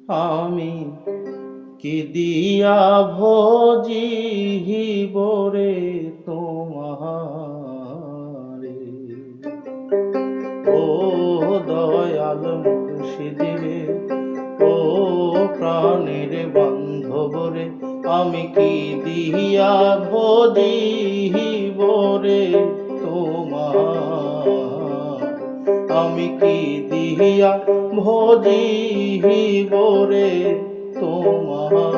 আমি কি দিয়া ভজিব রে তোমারে। ও দয়াল মুর্শিদ রে, ও প্রাণের বান্ধব রে, আমি কি দিয়া ভজিব রে তোমার। আমি কি দিয়া ভজিব রে তোমারে।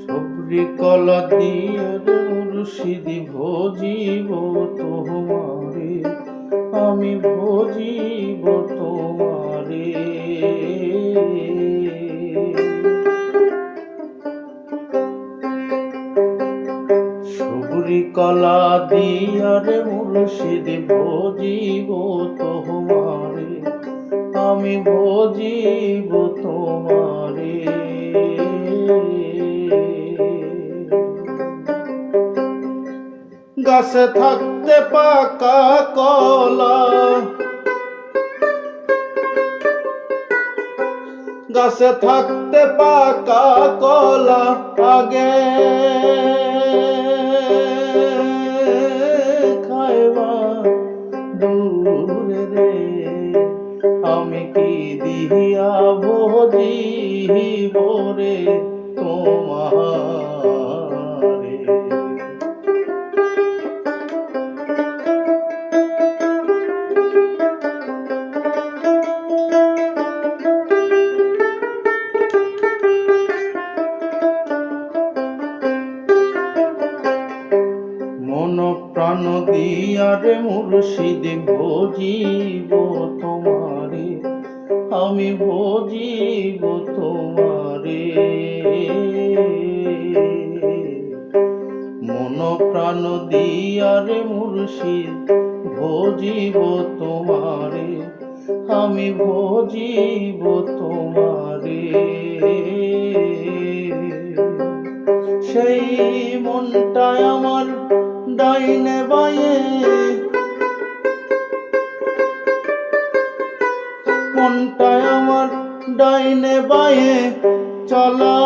সবরি কলা দিয়ে মুর্শিদ ভজিব তোমারে, আমি ভজিব তোমারে। সবরি কলা দিয়ার মুর্শিদ ভজিব তোমারে, আমি ভজিব তোমারে। গাছে থাকতে পাকা কলা, গাছে থাকতে পাকা কলা আগে খাইবা দূরে রে। আমি কি দিয়া ভজিব রে তোমারে। মন প্রাণ দিয়ারে মুর্শিদ ভজিব তোমারে, আমি ভজিব তোমারে। মন প্রাণ দিয়ারে মুর্শিদ ভজিব তোমারে, আমি ভজিব তোমারে। সেই মনটায় আমার ডাইনে বায়ে, মনটায় আমার ডাইনে বায়ে চলা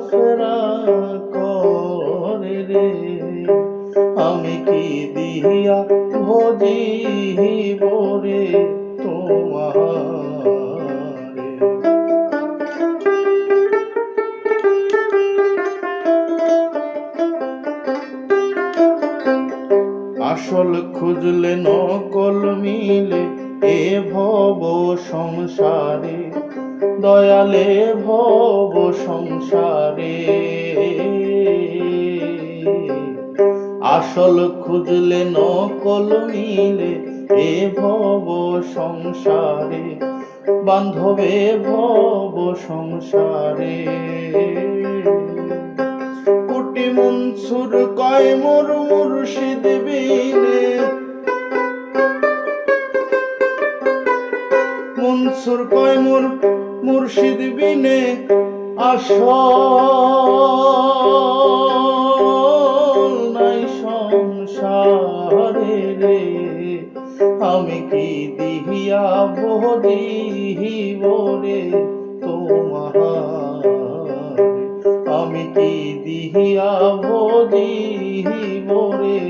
ফেরা করে রে। আমি কি দিয়া ভজিব রে তোমারে। আসল খুঁজলে নকল মিলে এ ভব সংসারে, দয়ালে ভব সংসারে। আসল খুঁজলে নকল মিলে এ ভব সংসারে, বান্ধবে ভব সংসারে। কুটি মনসুর কয় মোর মুর্শিদ বিনে, মনসুর কয় মোর মুর্শিদ বিনে আসল নাই সংসারে রে। আমি কি দিয়া ভজিব রে তোমারে। আমি কি দিয়া ভজিব রে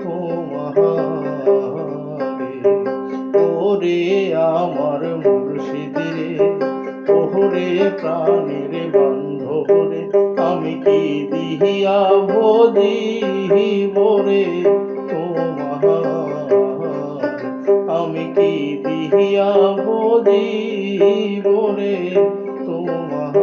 তোমারে। ওরে আমার মুর্শিদ রে, ওরে প্রাণের বান্ধব রে, আমি কি দিয়া ভজিব রে তোমারে। আমি কি দিয়া ভজিব রে তোমারে।